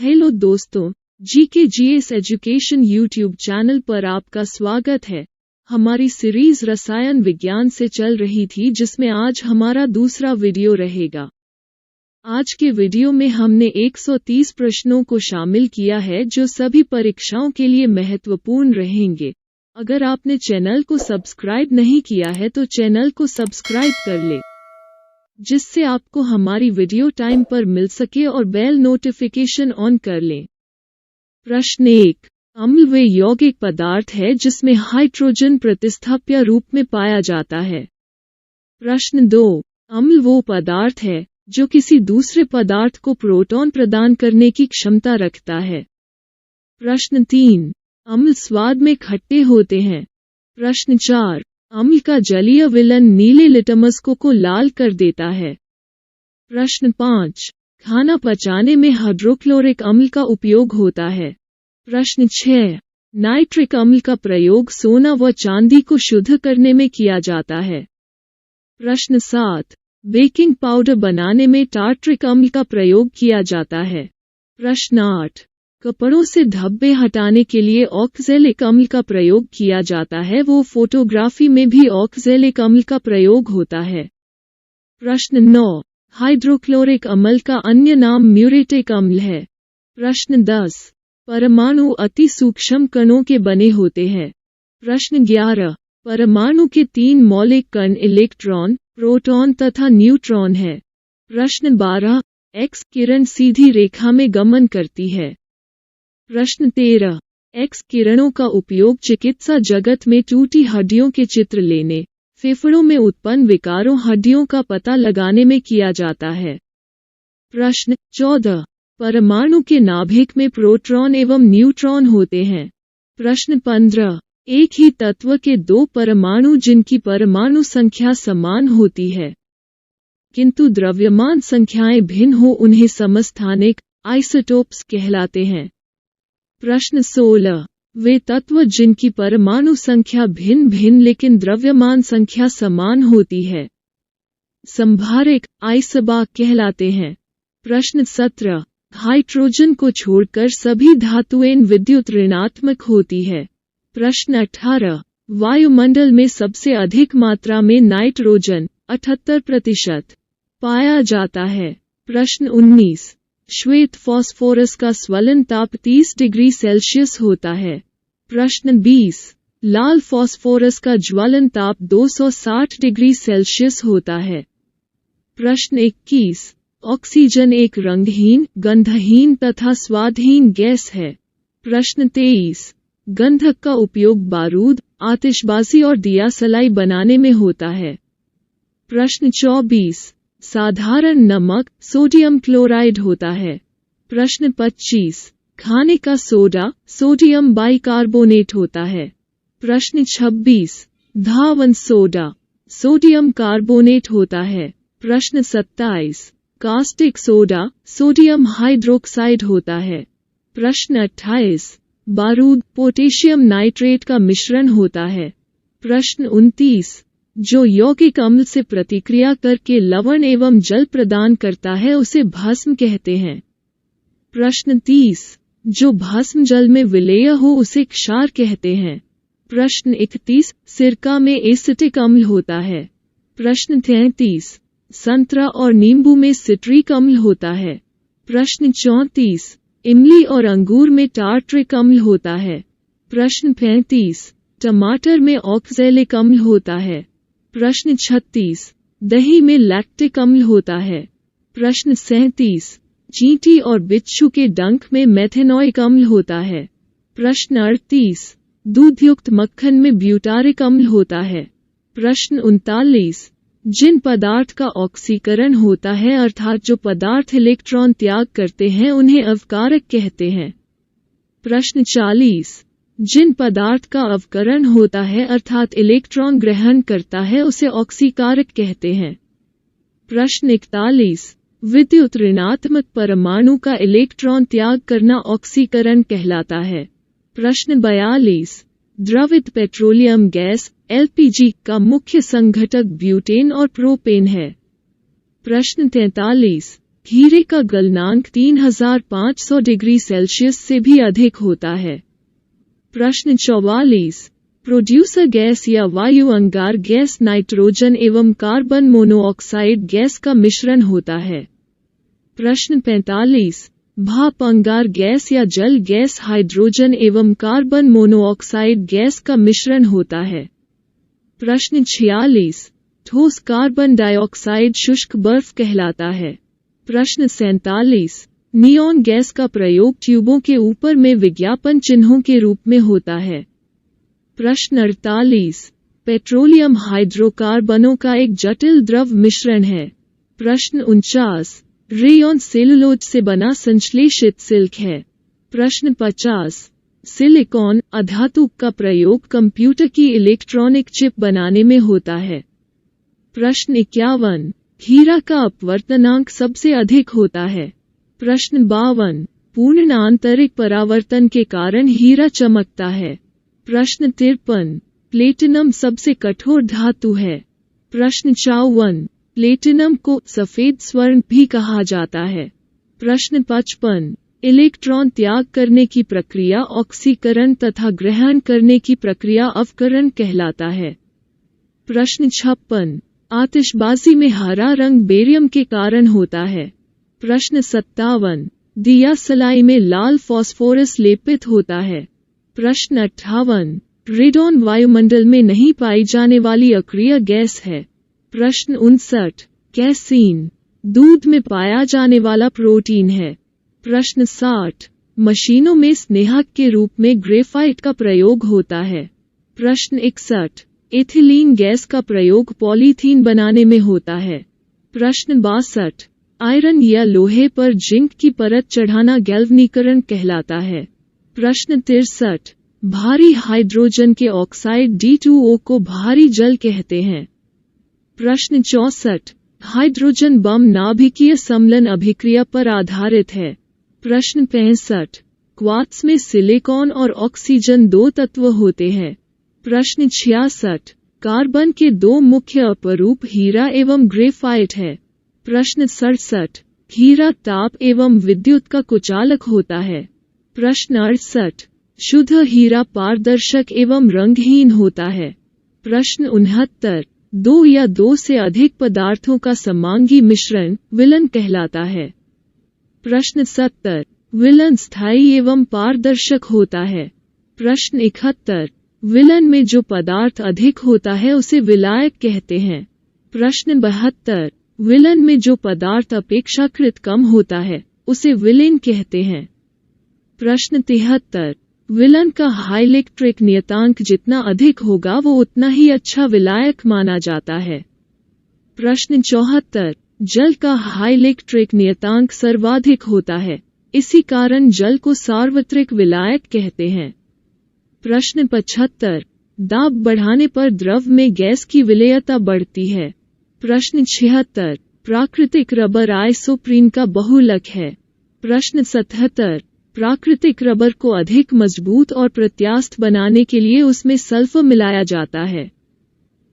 Hello दोस्तों, GKGS education YouTube channel पर आपका स्वागत है। हमारी सीरीज रसायन विज्ञान से चल रही थी, जिसमें आज हमारा दूसरा वीडियो रहेगा। आज के वीडियो में हमने 130 प्रश्नों को शामिल किया है, जो सभी परीक्षाओं के लिए महत्वपूर्ण रहेंगे। अगर आपने चैनल को सब्सक्राइब नहीं किया है तो चैनल को सब्सक्राइब कर ले, जिससे आपको हमारी वीडियो टाइम पर मिल सके और बेल नोटिफिकेशन ऑन कर लें। प्रश्न 1। अम्ल वे यौगिक पदार्थ है जिसमें हाइड्रोजन प्रतिस्थाप्य रूप में पाया जाता है। प्रश्न 2। अम्ल वो पदार्थ है जो किसी दूसरे पदार्थ को प्रोटॉन प्रदान करने की क्षमता रखता है। प्रश्न 3। अम्ल स्वाद में खट्टे होते हैं। प्रश्न 4। अम्ल का जलीय विलयन नीले लिटमस को लाल कर देता है। प्रश्न 5। खाना पचाने में हाइड्रोक्लोरिक अम्ल का उपयोग होता है। प्रश्न 6। नाइट्रिक अम्ल का प्रयोग सोना व चांदी को शुद्ध करने में किया जाता है। प्रश्न 7। बेकिंग पाउडर बनाने में टार्ट्रिक अम्ल का प्रयोग किया जाता है। प्रश्न 8। कपड़ों से धब्बे हटाने के लिए ऑक्सैलिक अम्ल का प्रयोग किया जाता है, वो फोटोग्राफी में भी ऑक्सैलिक अम्ल का प्रयोग होता है। प्रश्न 9। हाइड्रोक्लोरिक अम्ल का अन्य नाम म्यूरेटिक अम्ल है। प्रश्न 10। परमाणु अति सूक्ष्म कणों के बने होते हैं। प्रश्न 11। परमाणु के 3 मौलिक कण इलेक्ट्रॉन, प्रोटॉन तथा न्यूट्रॉन है। प्रश्न 12। एक्स किरण सीधी रेखा में गमन करती है। प्रश्न 13। एक्स किरणों का उपयोग चिकित्सा जगत में टूटी हड्डियों के चित्र लेने, फेफड़ों में उत्पन्न विकारों हड्डियों का पता लगाने में किया जाता है। प्रश्न 14। परमाणु के नाभिक में प्रोटॉन एवं न्यूट्रॉन होते हैं। प्रश्न 15। एक ही तत्व के 2 परमाणु जिनकी परमाणु संख्या समान होती है किंतु द्रव्यमान संख्याएं भिन्न हो, उन्हें समस्थानिक आइसोटोप्स कहलाते हैं। प्रश्न 16। वे तत्व जिनकी परमाणु संख्या भिन्न भिन्न लेकिन द्रव्यमान संख्या समान होती है, संभारक आइसोबार कहलाते हैं। प्रश्न 17। हाइड्रोजन को छोड़कर सभी धातुएं विद्युत ऋणात्मक होती है। प्रश्न 18। वायुमंडल में सबसे अधिक मात्रा में नाइट्रोजन 78% पाया जाता है। प्रश्न 19। श्वेत फास्फोरस का ज्वलन ताप 30 डिग्री सेल्सियस होता है। प्रश्न 20। लाल फास्फोरस का ज्वलन ताप 260 डिग्री सेल्सियस होता है। प्रश्न 21। ऑक्सीजन एक रंगहीन, गंधहीन तथा स्वादहीन गैस है। प्रश्न 23। गंधक का उपयोग बारूद, आतिशबाजी और दियासलाई बनाने में होता है। प्रश्न 24। साधारण नमक सोडियम क्लोराइड होता है। प्रश्न 25। खाने का सोडा सोडियम बाइकार्बोनेट होता है। प्रश्न 26। धावन सोडा सोडियम कार्बोनेट होता है। प्रश्न 27। कास्टिक सोडा सोडियम हाइड्रोक्साइड होता है। प्रश्न 28। बारूद पोटेशियम नाइट्रेट का मिश्रण होता है। प्रश्न 29। जो यौगिक अम्ल से प्रतिक्रिया करके लवण एवं जल प्रदान करता है उसे भस्म कहते हैं। प्रश्न 30। जो भस्म जल में विलेय हो उसे क्षार कहते हैं। प्रश्न 31। सिरका में एसिटिक अम्ल होता है। प्रश्न 33। संतरा और नींबू में सिट्रिक अम्ल होता है। प्रश्न 34। इमली और अंगूर में टार्ट्रिक अम्ल होता है। प्रश्न 35। टमाटर में ऑक्सैलिक अम्ल होता है। प्रश्न 36। दही में लैक्टिक अम्ल होता है। प्रश्न 37। चींटी और बिच्छू के डंक में मेथेनोइक अम्ल होता है। प्रश्न 38। दूधयुक्त मक्खन में ब्यूटारिक अम्ल होता है। प्रश्न 39। जिन पदार्थ का ऑक्सीकरण होता है, अर्थात जो पदार्थ इलेक्ट्रॉन त्याग करते हैं, उन्हें अवकारक कहते हैं। प्रश्न 40। जिन पदार्थ का अवकरण होता है अर्थात इलेक्ट्रॉन ग्रहण करता है, उसे ऑक्सीकारक कहते हैं। प्रश्न 41। विद्युत ऋणात्मक परमाणु का इलेक्ट्रॉन त्याग करना ऑक्सीकरण कहलाता है। प्रश्न 42। द्रवित पेट्रोलियम गैस LPG का मुख्य संघटक ब्यूटेन और प्रोपेन है। प्रश्न 43। हीरे का गलनांक 3500 डिग्री सेल्सियस से भी अधिक होता है। प्रश्न 44। प्रोड्यूसर गैस या वायु अंगार गैस नाइट्रोजन एवं कार्बन मोनोऑक्साइड गैस का मिश्रण होता है। प्रश्न 45। भाप अंगार गैस या जल गैस हाइड्रोजन एवं कार्बन मोनोऑक्साइड गैस का मिश्रण होता है। प्रश्न 46। ठोस कार्बन डाइऑक्साइड शुष्क बर्फ कहलाता है। प्रश्न 47। नियॉन गैस का प्रयोग ट्यूबों के ऊपर में विज्ञापन चिन्हों के रूप में होता है। प्रश्न 48। पेट्रोलियम हाइड्रोकार्बनों का एक जटिल द्रव मिश्रण है। प्रश्न 49। रेयॉन सेलुलोज से बना संश्लेषित सिल्क है। प्रश्न 50। सिलिकॉन अधातु का प्रयोग कंप्यूटर की इलेक्ट्रॉनिक चिप बनाने में होता है। प्रश्न 51। हीरा का अपवर्तनांक सबसे अधिक होता है। प्रश्न 52। पूर्ण आंतरिक परावर्तन के कारण हीरा चमकता है। प्रश्न 53। प्लेटिनम सबसे कठोर धातु है। प्रश्न 54। प्लेटिनम को सफेद स्वर्ण भी कहा जाता है। प्रश्न 55। इलेक्ट्रॉन त्याग करने की प्रक्रिया ऑक्सीकरण तथा ग्रहण करने की प्रक्रिया अवकरण कहलाता है। प्रश्न 56। आतिशबाजी में हरा रंग बेरियम के कारण होता है। प्रश्न 57। दिया सलाई में लाल फास्फोरस लेपित होता है। प्रश्न 58। रेडॉन वायुमंडल में नहीं पाई जाने वाली अक्रिय गैस है। प्रश्न 59। कैसीन दूध में पाया जाने वाला प्रोटीन है। प्रश्न 60। मशीनों में स्नेहक के रूप में ग्रेफाइट का प्रयोग होता है। प्रश्न 61। एथिलीन गैस का प्रयोग पॉलीथीन बनाने में होता है। प्रश्न 62। आयरन या लोहे पर जिंक की परत चढ़ाना गैल्वनीकरण कहलाता है। प्रश्न 63। भारी हाइड्रोजन के ऑक्साइड D2O को भारी जल कहते हैं। प्रश्न 64। हाइड्रोजन बम नाभिकीय सम्मिलन अभिक्रिया पर आधारित है। प्रश्न 65। क्वार्ट्ज में सिलिकॉन और ऑक्सीजन दो तत्व होते हैं। प्रश्न 66। कार्बन के दो मुख्य अपरूप हीरा एवं ग्रेफाइट है। प्रश्न 67। हीरा ताप एवं विद्युत का कुचालक होता है। प्रश्न 68। शुद्ध हीरा पारदर्शक एवं रंगहीन होता है। प्रश्न 69। दो या दो से अधिक पदार्थों का समांगी मिश्रण विलन कहलाता है। प्रश्न 70। विलन स्थायी एवं पारदर्शक होता है। प्रश्न 71। विलन में जो पदार्थ अधिक होता है उसे विलायक कहते हैं। प्रश्न 72। विलन में जो पदार्थ अपेक्षाकृत कम होता है उसे विलेन कहते हैं। प्रश्न 73। विलन का हाइलेक्ट्रिक नियतांक जितना अधिक होगा वो उतना ही अच्छा विलायक माना जाता है। प्रश्न 74। जल का हाइलेक्ट्रिक नियतांक सर्वाधिक होता है, इसी कारण जल को सार्वत्रिक विलायक कहते हैं। प्रश्न 75। दाब बढ़ाने पर द्रव में गैस की विलेयता बढ़ती है। प्रश्न 76। प्राकृतिक रबर आइसोप्रीन का बहुलक है। प्रश्न 77। प्राकृतिक रबर को अधिक मजबूत और प्रत्यास्थ बनाने के लिए उसमें सल्फर मिलाया जाता है।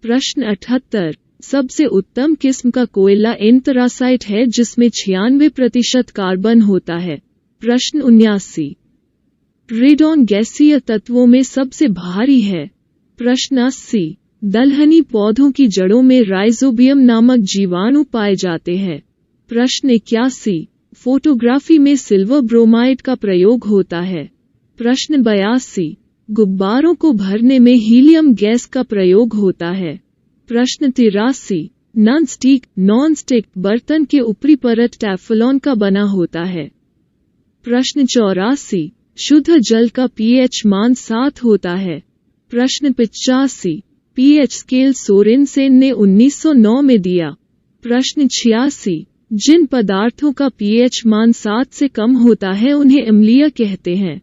प्रश्न 78। सबसे उत्तम किस्म का कोयला एंथ्रासाइट है जिसमें 96% कार्बन होता है। प्रश्न 79। रेडॉन गैसीय तत्वों में सबसे भारी है। प्रश्न 80। दलहनी पौधों की जड़ों में राइजोबियम नामक जीवाणु पाए जाते हैं। प्रश्न 81। फोटोग्राफी में सिल्वर ब्रोमाइड का प्रयोग होता है। प्रश्न 82। गुब्बारों को भरने में हीलियम गैस का प्रयोग होता है। प्रश्न 83। नॉन स्टिक बर्तन के ऊपरी परत टेफ्लॉन का बना होता है। प्रश्न 84। शुद्ध जल का पीएच मान 7 होता है। प्रश्न 85। पीएच स्केल सोरेनसेन ने 1909 में दिया। प्रश्न 86। जिन पदार्थों का पीएच मान 7 से कम होता है उन्हें अम्लीय कहते हैं।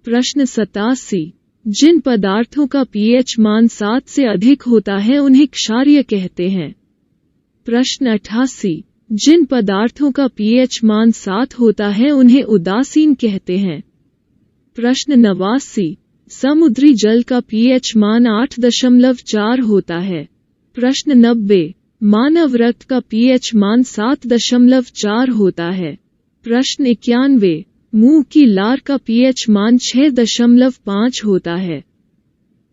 प्रश्न 87। जिन पदार्थों का पीएच मान 7 से अधिक होता है उन्हें क्षारीय कहते हैं। प्रश्न 88। जिन पदार्थों का पीएच मान 7 होता है उन्हें उदासीन कहते हैं। प्रश्न 89। समुद्री जल का पीएच मान 8.4 होता है। प्रश्न 90। मानव रक्त का pH मान 7.4 होता है। प्रश्न 91, मुंह की लार का pH मान 6.5 होता है।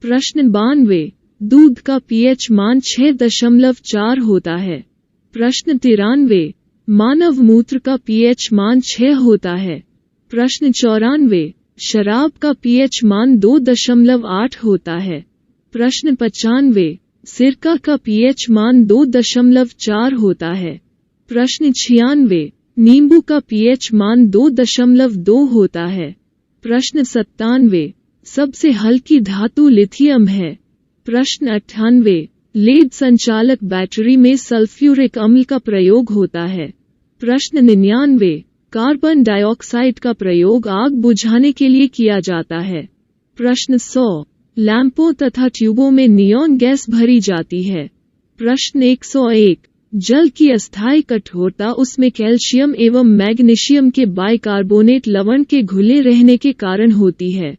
प्रश्न 92, दूध का pH मान 6.4 होता है। प्रश्न 93, मानव मूत्र का pH मान 6 होता है। प्रश्न 94, शराब का pH मान 2.8 होता है। प्रश्न 95, सिरका का pH मान 2.4 होता है। प्रश्न 96, नींबू का pH मान 2.2 होता है। प्रश्न 97, सबसे हल्की धातु लिथियम है। प्रश्न 98, लेड संचालक बैटरी में सल्फ्यूरिक अम्ल का प्रयोग होता है। प्रश्न 99, कार्बन डाइऑक्साइड का प्रयोग आग बुझाने के लिए किया जाता है। प्रश्न 100, लैंपों तथा ट्यूबों में नियॉन गैस भरी जाती है। प्रश्न 101, जल की अस्थायी कठोरता उसमें कैल्शियम एवं मैग्नीशियम के बाइकार्बोनेट लवण के घुले रहने के कारण होती है।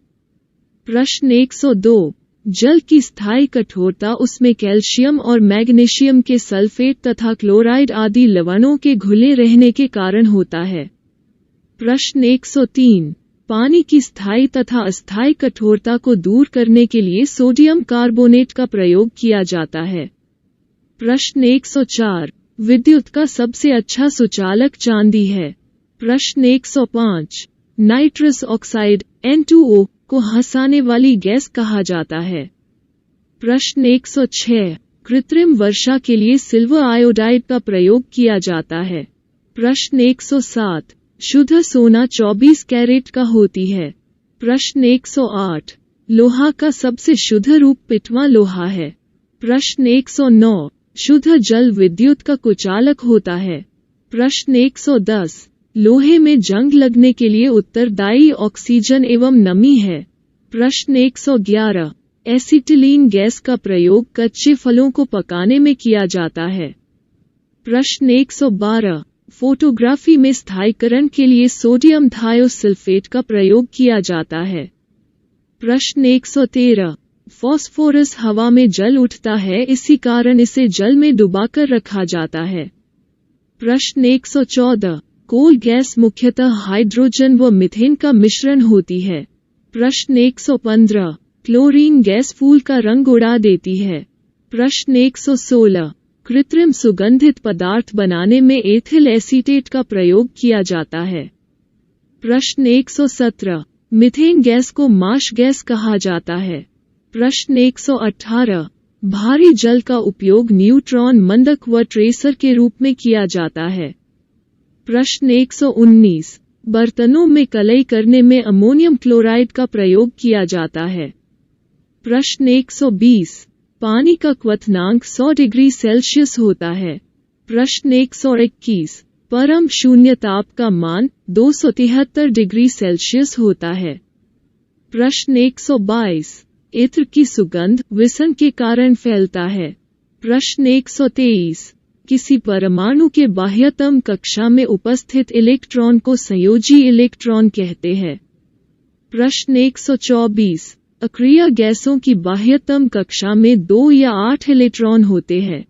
प्रश्न 102, जल की स्थायी कठोरता उसमें कैल्शियम और मैग्नीशियम के सल्फेट तथा क्लोराइड आदि लवणों के घुले रहने के कारण होता है। प्रश्न 103, पानी की स्थायी तथा अस्थायी कठोरता को दूर करने के लिए सोडियम कार्बोनेट का प्रयोग किया जाता है। प्रश्न 104, विद्युत का सबसे अच्छा सुचालक चांदी है। प्रश्न 105, नाइट्रस ऑक्साइड N2O को हंसाने वाली गैस कहा जाता है। प्रश्न 106, कृत्रिम वर्षा के लिए सिल्वर आयोडाइड का प्रयोग किया जाता है। प्रश्न 107, शुद्ध सोना 24 कैरेट का होती है। प्रश्न 108, लोहा का सबसे शुद्ध रूप पिटवा लोहा है। प्रश्न 109, शुद्ध जल विद्युत का कुचालक होता है। प्रश्न 110, लोहे में जंग लगने के लिए उत्तरदायी ऑक्सीजन एवं नमी है। प्रश्न 111, एसिटिलीन गैस का प्रयोग कच्चे फलों को पकाने में किया जाता है। प्रश्न 112, फोटोग्राफी में स्थायीकरण के लिए सोडियम थायोसल्फेट का प्रयोग किया जाता है। प्रश्न 113, फास्फोरस हवा में जल उठता है, इसी कारण इसे जल में डुबाकर रखा जाता है। प्रश्न 114, कोल गैस मुख्यतः हाइड्रोजन व मीथेन का मिश्रण होती है। प्रश्न 115, क्लोरीन गैस फूल का रंग उड़ा देती है। प्रश्न 116, कृत्रिम सुगंधित पदार्थ बनाने में एथिल एसीटेट का प्रयोग किया जाता है। प्रश्न 117, मीथेन गैस को मार्श गैस कहा जाता है। प्रश्न 118, भारी जल का उपयोग न्यूट्रॉन मंदक व ट्रेसर के रूप में किया जाता है। प्रश्न 119, बर्तनों में कलई करने में अमोनियम क्लोराइड का प्रयोग किया जाता है। प्रश्न 120, पानी का क्वथनांक 100 डिग्री सेल्सियस होता है। प्रश्न 121, परम शून्य ताप का मान 273 डिग्री सेल्सियस होता है। प्रश्न 122, इत्र की सुगंध विसन के कारण फैलता है। प्रश्न 123, किसी परमाणु के बाह्यतम कक्षा में उपस्थित इलेक्ट्रॉन को संयोजी इलेक्ट्रॉन कहते हैं। प्रश्न 124, अक्रिय गैसों की बाह्यतम कक्षा में 2 या 8 इलेक्ट्रॉन होते हैं।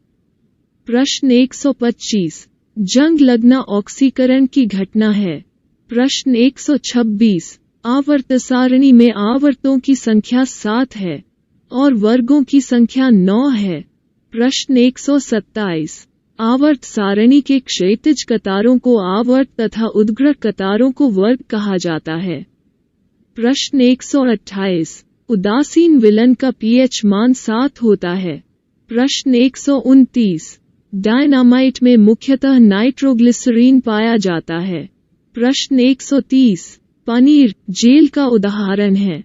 प्रश्न 125, जंग लगना ऑक्सीकरण की घटना है। प्रश्न 126, आवर्त सारणी में आवर्तों की संख्या 7 है और वर्गों की संख्या 9 है। प्रश्न 127, आवर्त सारणी के क्षैतिज कतारों को आवर्त तथा उद्ग्र कतारों को वर्ग कहा जाता है। प्रश्न 128, उदासीन विलन का pH मान 7 होता है। प्रश्न 129, डायनामाइट में मुख्यतः नाइट्रोग्लिसरीन पाया जाता है। प्रश्न 130, पनीर जेल का उदाहरण है।